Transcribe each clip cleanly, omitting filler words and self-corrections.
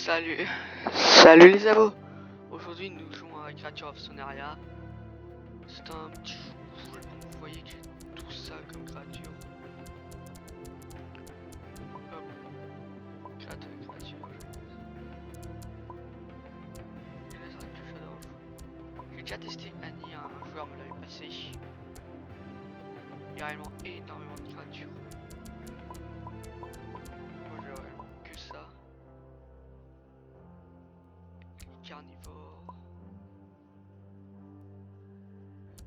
Salut, salut les abos. Aujourd'hui nous jouons à Creature of Sonaria. C'est un petit jeu cool, donc vous voyez que j'ai tout ça comme créature. Hop, créature. Je laisse un que j'adore. J'ai déjà testé Annie, un joueur me l'avait passé. Il y a réellement énormément de créatures. Moi j'ai réellement que ça.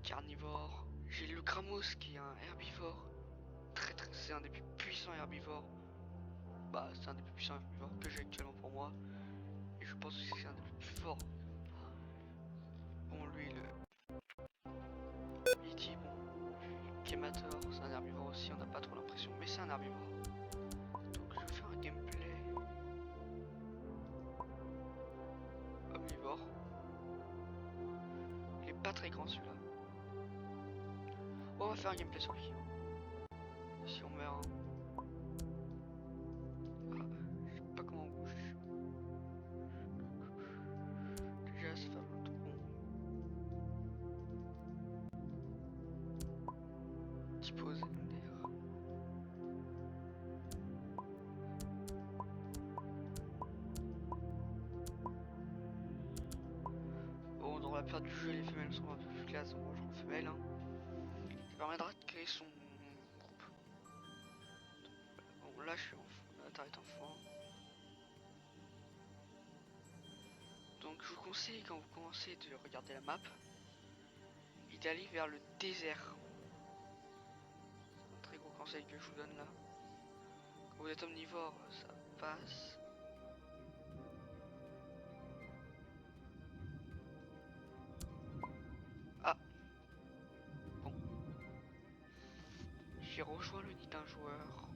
Carnivore. J'ai le Kramos qui est un herbivore. C'est un des plus puissants herbivores. Bah, c'est un des plus puissants herbivores que j'ai actuellement pour moi. Et je pense aussi que c'est un des plus forts. Bon, lui, le E.T., bon, Kémator, c'est un herbivore aussi, on n'a pas trop l'impression, mais c'est un herbivore. Donc je vais faire un gameplay omnivore. Il est pas très grand celui-là. Bon, on va faire un gameplay sur lui. Si on meurt, hein. Ah, je sais pas comment on bouge. Déjà, ça fait longtemps. Bon. Petit pause d'air. Bon, dans la période du jeu, les femelles sont un peu plus classes, donc moi je prends femelle. Hein. Ça permettra de créer son groupe. Bon, là je suis enfant, la Terre est enfant. Donc je vous conseille, quand vous commencez de regarder la map, et d'aller vers le désert. C'est un très gros conseil que je vous donne là. Quand vous êtes omnivore, ça passe. Ah, bon. J'ai rejoint le nid d'un joueur.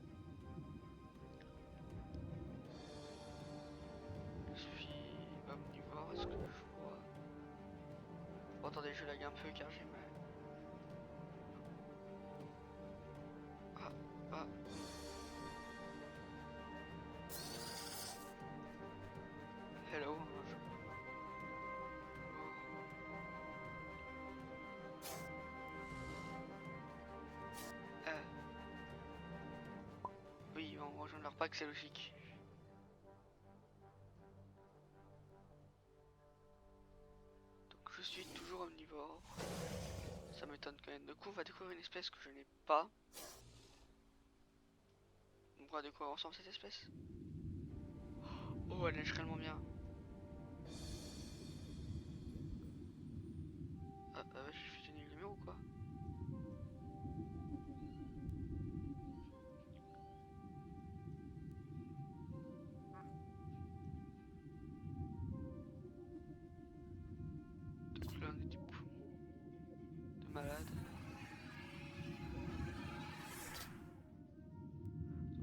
Je suis omnivore, est-ce que je vois? Bon, attendez, je lag un peu car j'ai mal. Ah. Hello. Oui, on rejoint leur pack, c'est logique. Donc je suis toujours omnivore. Ça m'étonne quand même. Du coup, on va découvrir une espèce que je n'ai pas. On va découvrir ensemble cette espèce. Oh, elle nage réellement bien. Ah, j'ai fait une lumière ou quoi? Donc là, on est des poumons de malade.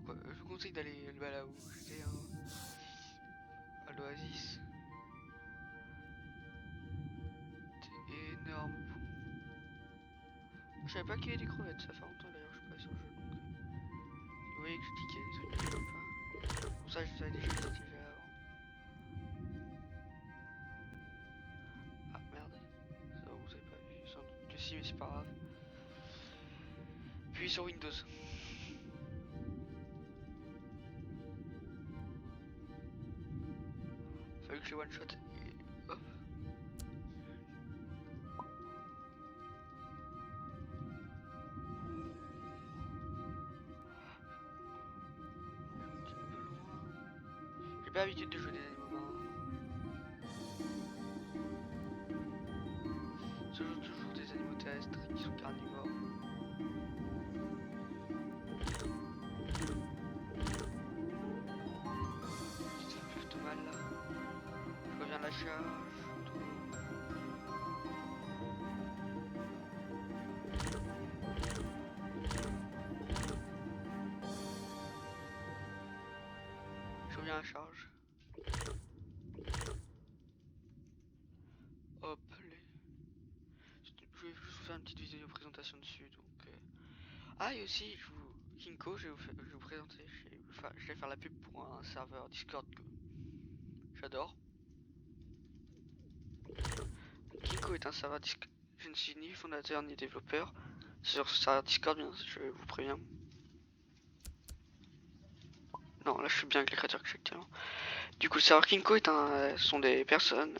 Donc, je vous conseille d'aller là où j'étais, hein, à l'oasis. C'est énorme. Je savais pas qu'il y avait des crevettes, ça fait longtemps d'ailleurs que je suis pas sur le jeu. Donc, vous voyez que je dis qu'il y a des trucs que je sais pas. Pour ça, je savais déjà que c'était avant. Ah merde, ça vous avez pas vu, sans doute que si, mais c'est pas grave. Puis sur Windows. Fallait que je one shot et hop. J'ai pas l'habitude de jouer des animaux marins. Je joue toujours des animaux terrestres qui sont carnivores. Ça fait plutôt mal là. Je reviens de la charge. Je reviens à la charge. Hop, je vais juste vous faire une petite vidéo présentation dessus. Donc, ah, et aussi, Kinko, je vais vous présenter. Je vais faire la pub pour un serveur Discord que J'adore. Kinko est un serveur Discord. Je ne suis ni fondateur ni développeur. Sur ce serveur Discord, bien, je vous préviens. Non, là je suis bien avec les créateurs que j'ai actuellement. Du coup, le serveur Kinko sont des personnes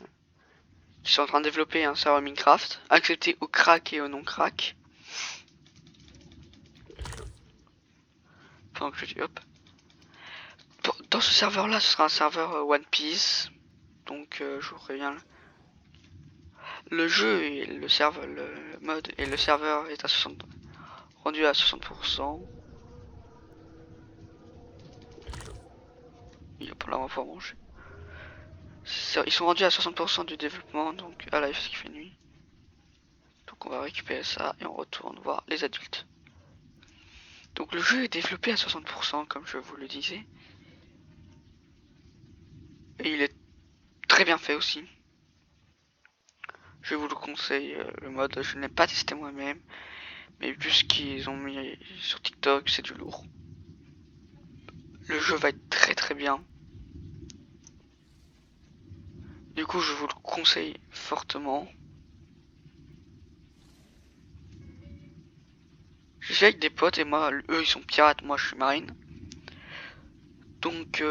qui sont en train de développer un serveur Minecraft, accepté au crack et au non crack. Enfin, que je dis hop. Dans ce serveur là, ce sera un serveur One Piece. Donc, je vous préviens. Le jeu et le serveur, le mode et le serveur est à 60, rendu à 60%. Il y a pas là, on va pouvoir manger. Ils sont rendus à 60% du développement, donc à live ce qui fait nuit. Donc on va récupérer ça et on retourne voir les adultes. Donc le jeu est développé à 60% comme je vous le disais. Et il est très bien fait aussi. Je vous le conseille, le mode je ne l'ai pas testé moi-même. Mais vu ce qu'ils ont mis sur TikTok, c'est du lourd. Le jeu va être très très bien. Du coup je vous le conseille fortement. Je suis avec des potes et moi, eux ils sont pirates, moi je suis marine. Donc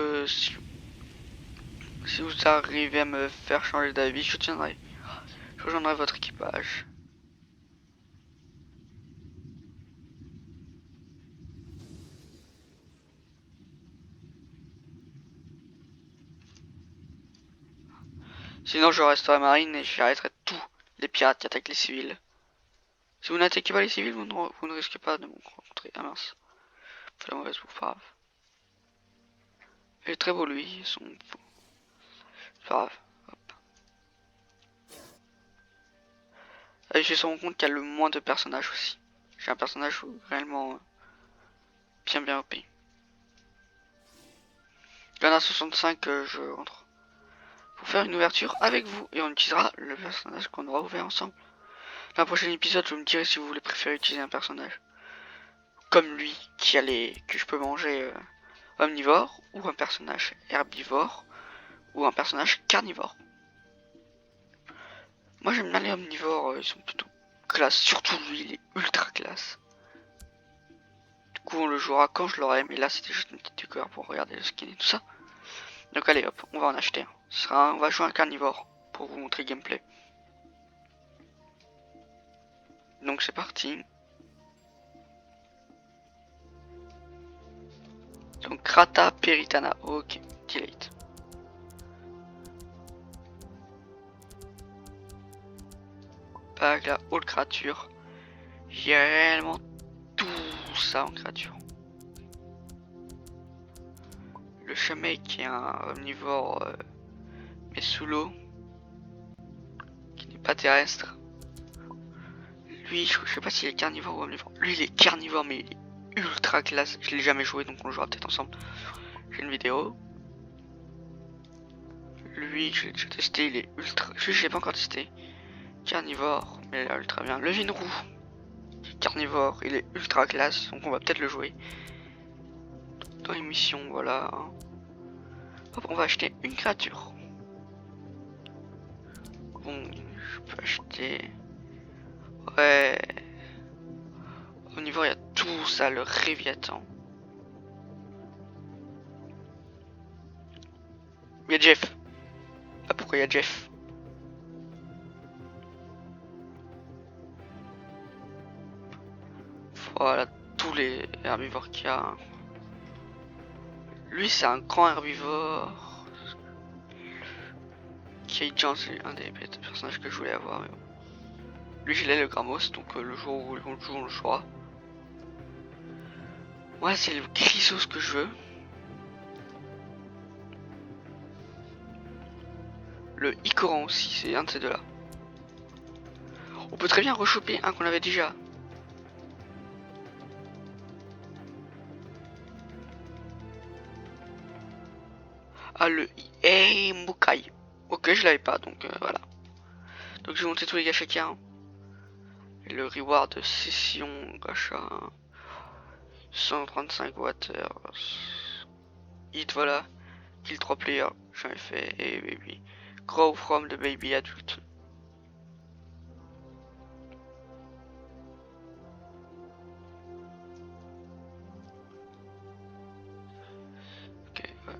si vous arrivez à me faire changer d'avis, je rejoindrai votre équipage. Sinon je resterai marine et j'arrêterai tous les pirates qui attaquent les civils. Si vous n'attaquez pas les civils, vous ne risquez pas de me rencontrer. Ah mince. Fais la mauvaise bouffe, pas grave. Il est très beau lui, son... C'est pas grave. Hop. Et je me rends compte qu'il y a le moins de personnages aussi. J'ai un personnage réellement bien OP. Il y en a 65 que je rentre. Pour faire une ouverture avec vous et on utilisera le personnage qu'on aura ouvert ensemble. Dans le prochain épisode, vous me direz si vous voulez préférer utiliser un personnage comme lui que je peux manger omnivore, ou un personnage herbivore, ou un personnage carnivore. Moi j'aime bien les omnivores, ils sont plutôt classe, surtout lui il est ultra classe. Du coup on le jouera quand je l'aurai, mais là c'était juste une petite découverte pour regarder le skin et tout ça. Donc allez hop, on va en acheter un. On va jouer un carnivore pour vous montrer le gameplay. Donc c'est parti. Donc Krata Peritana, ok, delete. Pas la haute créature. J'ai réellement tout ça en créature. Le Chamei qui est un omnivore mais sous l'eau, qui n'est pas terrestre. Lui, je sais pas s'il est carnivore ou omnivore. Lui, il est carnivore, mais il est ultra classe. Je l'ai jamais joué, donc on le jouera peut-être ensemble. J'ai une vidéo. Lui, je l'ai déjà testé, il est ultra. Je l'ai pas encore testé. Carnivore, mais il est ultra bien. Le Vinrou, carnivore, il est ultra classe, donc on va peut-être le jouer. Dans les missions, voilà. Hop, on va acheter une créature. Bon, je peux acheter. Ouais. Omnivore, il y a tout ça, le Réviathan. Il y a Jeff. Ah, pourquoi il y a Jeff? Voilà, tous les herbivores qu'il y a. Lui, c'est un grand herbivore. Keijan, c'est un des personnages que je voulais avoir. Mais bon. Lui, je l'ai le Grammos, donc le jour où on le joue, on le jouera. Ouais, c'est le Chrysos que je veux. Le Icoran aussi, c'est un de ces deux-là. On peut très bien rechoper un qu'on avait déjà. Ah, le Mukai. Ok, je l'avais pas, donc voilà. Donc je vais monter tous les gachas qu'il y a. Et le reward de session gacha. 135 water. Hit, voilà. kill 3 players, j'en ai fait, et baby. Grow from the baby adulte. Ok, ouais.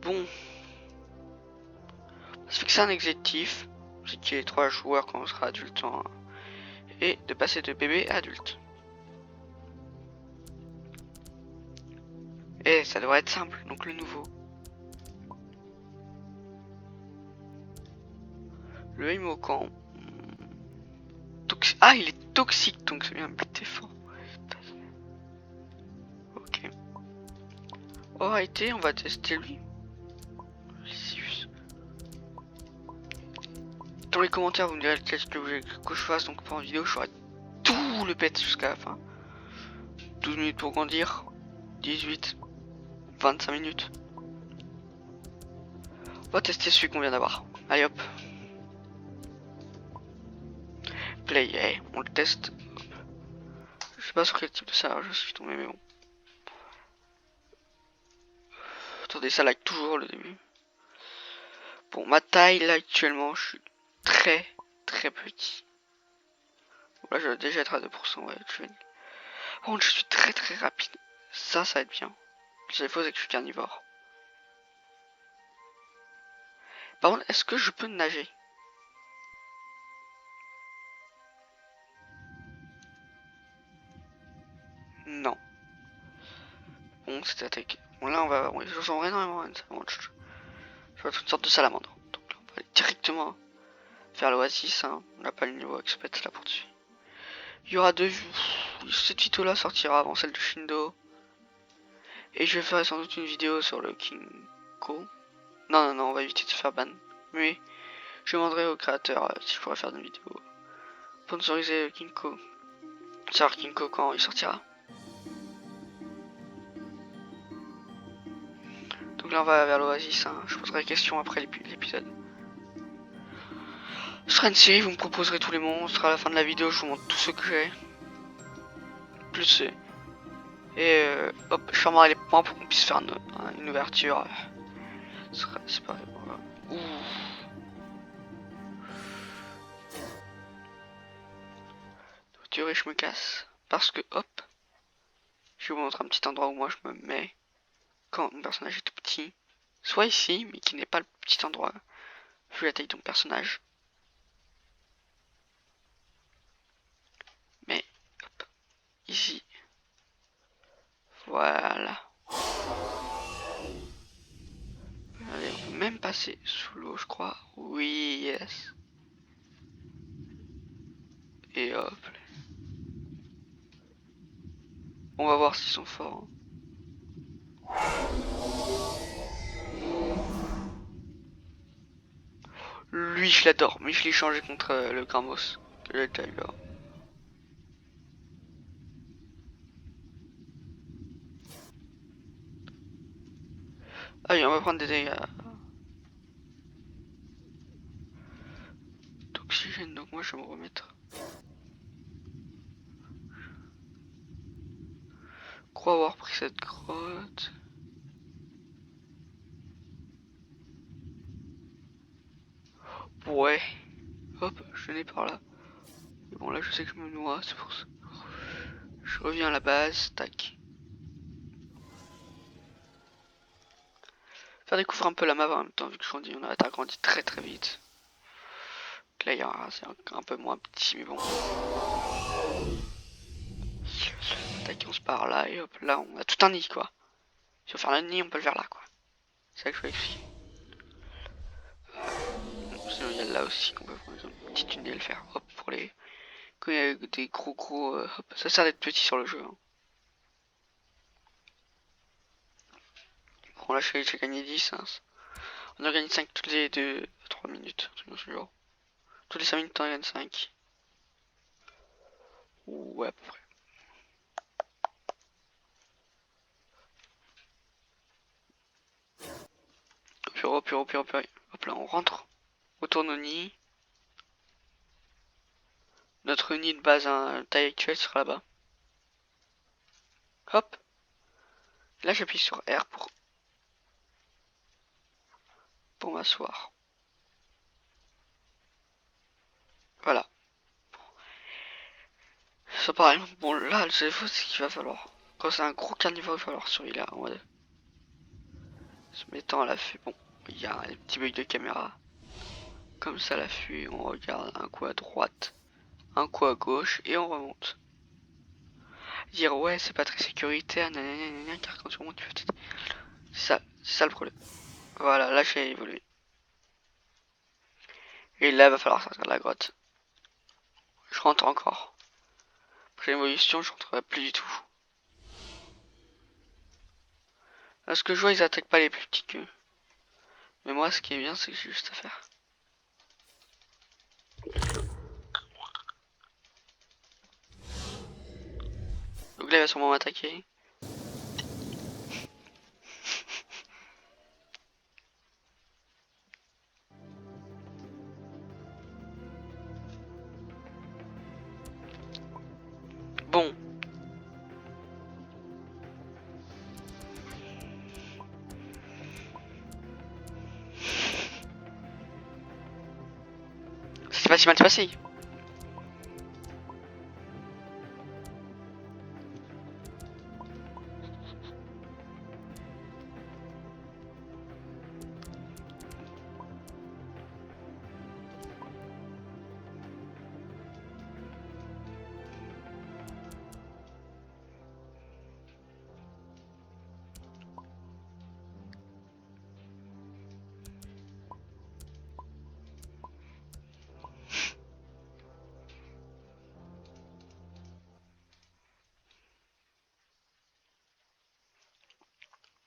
Bon. Ça fait que c'est un objectif, c'est qu'il y ait 3 joueurs quand on sera adulte, hein, et de passer de bébé à adulte. Et ça devrait être simple, donc le nouveau. Le Imocan. Ah, il est toxique, donc c'est bien buté fort. Ok. Alright, on va tester lui. Lysius. Dans les commentaires, vous me direz qu'est-ce que vous voulez que je fasse, donc pour une vidéo, je ferai tout le pet jusqu'à la fin. 12 minutes pour grandir. 18. 25 minutes. On va tester celui qu'on vient d'avoir. Allez hop. Play, hey, on le teste. Hop. Je sais pas sur quel type de serveur je suis tombé, mais bon. Attendez, ça like toujours le début. Bon, ma taille là actuellement, je suis très petit. Bon, là, je vais déjà être à 2%, ouais, je vais... Par contre, je suis très rapide. Ça va être bien. Le seul faux, c'est que je suis carnivore. Par contre, est-ce que je peux nager? Non. Bon, c'était attaqué. Bon, là, on va... Oui, je sens énormément. Je vais être une sorte de salamandre. Donc là, on va aller directement vers l'oasis. Hein. On n'a pas le niveau expert là pour dessus. Il y aura deux... Cette vidéo là sortira avant celle de Shindo. Et je vais faire sans doute une vidéo sur le Kinko. Non, on va éviter de se faire ban. Mais je demanderai au créateur si je pourrais faire une vidéo sponsoriser le Kinko. Savoir Kinko quand il sortira. Donc là on va vers l'Oasis, hein. Je poserai des questions après l'épisode. Ce sera une série, vous me proposerez tous les monstres. À la fin de la vidéo, je vous montre tout ce que j'ai. Plus et hop, je fermerai les points pour qu'on puisse faire une ouverture. C'est pas... Ouh. Je me casse. Parce que hop, je vais vous montrer un petit endroit où moi je me mets quand mon personnage est tout petit. Soit ici, mais qui n'est pas le petit endroit vu la taille de ton personnage. Mais hop, ici. Voilà. Allez, on peut même passer sous l'eau, je crois. Oui, yes. Et hop. On va voir s'ils sont forts. Lui, je l'adore, mais je l'ai changé contre le Gramos. Que j'ai déjà eu là. Allez, on va prendre des dégâts. D'oxygène, donc moi je vais me remettre. Je crois avoir pris cette grotte. Ouais. Hop, je n'ai par là. Et bon, là je sais que je me noie, c'est pour ça. Je reviens à la base, tac. Faire découvrir un peu la map en même temps, vu que je grandis, on a grandi très vite. Donc là, c'est un peu moins petit, mais bon. Tac, on se part là, et hop, là, on a tout un nid, quoi. Si on veut faire le nid, on peut le faire là, quoi. C'est ça que je veux expliquer. Sinon, il y a là aussi qu'on peut prendre un petit tunnel faire, hop, pour les... Quand il y a des gros, hop, ça sert d'être petit sur le jeu. Hein. Bon, là, j'ai gagné 10. Hein. On en gagne 5 toutes les 3 minutes. Toutes les 5 minutes, on en gagne 5. Ouais, à peu près. Hop, hop là, on rentre. Autour de nos nids. Notre nid de base, hein, taille actuelle sera là-bas. Hop. Là j'appuie sur R pour m'asseoir. Voilà. Ça pareil. Bon là le seul c'est qu'il va falloir. Quand c'est un gros carnivore, il va falloir surveiller là en mode. Se mettant à l'affût. Bon, il y a un petit bug de caméra. Comme ça l'affût, on regarde un coup à droite, un coup à gauche et on remonte. Dire ouais c'est pas très sécuritaire, nanana, car quand tu remontes tu peux peut-être. C'est ça le problème. Voilà, là j'ai évolué. Et là il va falloir sortir de la grotte. Je rentre encore. Après l'évolution, je rentrerai plus du tout. Là ce que je vois, ils attaquent pas les plus petits que. Mais moi ce qui est bien c'est que j'ai juste à faire. Donc là il va sûrement m'attaquer. Bon. C'est pas si mal passé.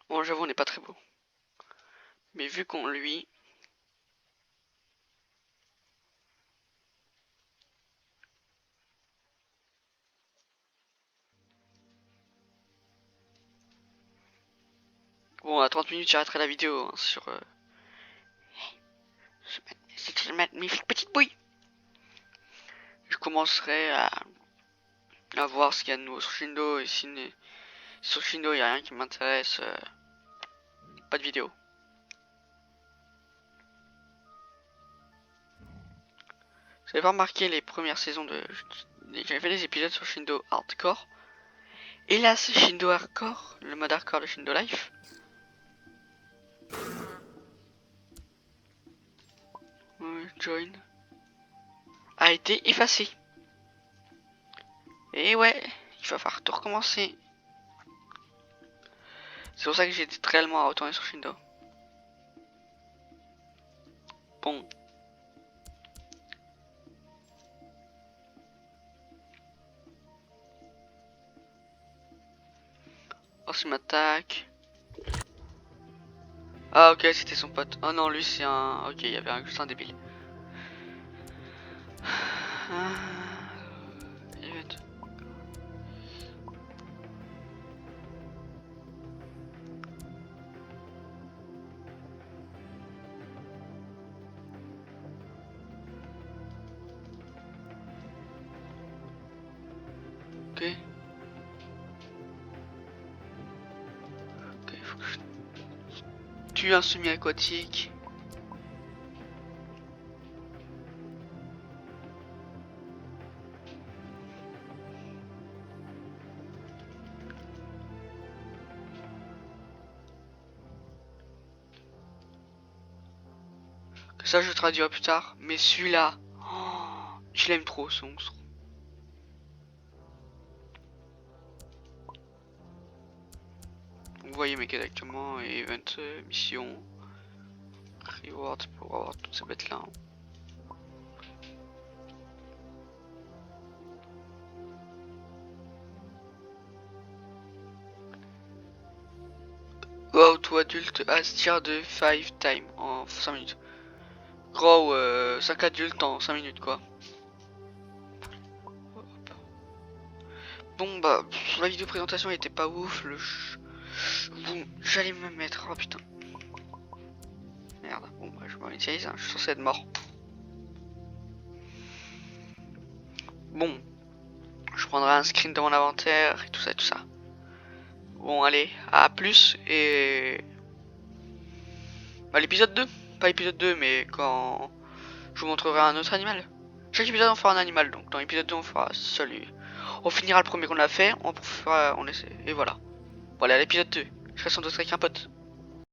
Bon j'avoue on n'est pas très beau. Mais vu qu'on lui. Bon à 30 minutes j'arrêterai la vidéo hein, sur. Je mettre mes petites bouilles. Je commencerai à voir ce qu'il y a de nouveau sur Shindo et si sur Shindo il n'y a rien qui m'intéresse, pas de vidéo. Vous avez pas remarqué les premières saisons de. J'avais fait des épisodes sur Shindo Hardcore. Et là c'est Shindo Hardcore, le mode hardcore de Shindo Life. Join. A été effacé. Et ouais, il va falloir tout recommencer. C'est pour ça que j'ai été très réellement à retourner sur Shindo. Bon. Oh, il m'attaque. Ah ok, c'était son pote. Oh non, lui c'est un. Ok, il y avait juste un débile. Ok. Ok, faut que je tue un semi-aquatique. Que ça je traduirai plus tard. Mais celui-là, oh, je l'aime trop ce monstre. Vous voyez mes quêtes actuellement, event, mission, reward pour avoir toutes ces bêtes là. Go to adult as tier de 5 time en 5 minutes. Gros 5 adultes en 5 minutes quoi. Bon bah la vidéo présentation était pas ouf. Bon, j'allais me mettre. Oh putain. Merde. Bon bah je m'initialise, hein. Je suis censé être mort. Bon. Je prendrai un screen de mon inventaire et tout ça et tout ça. Bon, allez, à plus et... Bah, l'épisode 2. Pas épisode 2, mais quand je vous montrerai un autre animal. Chaque épisode, on fera un animal. Donc, dans l'épisode 2, on fera celui... On finira le premier qu'on a fait, on essaie... Et voilà. Voilà, l'épisode 2. Je reste en d'autres avec un pote.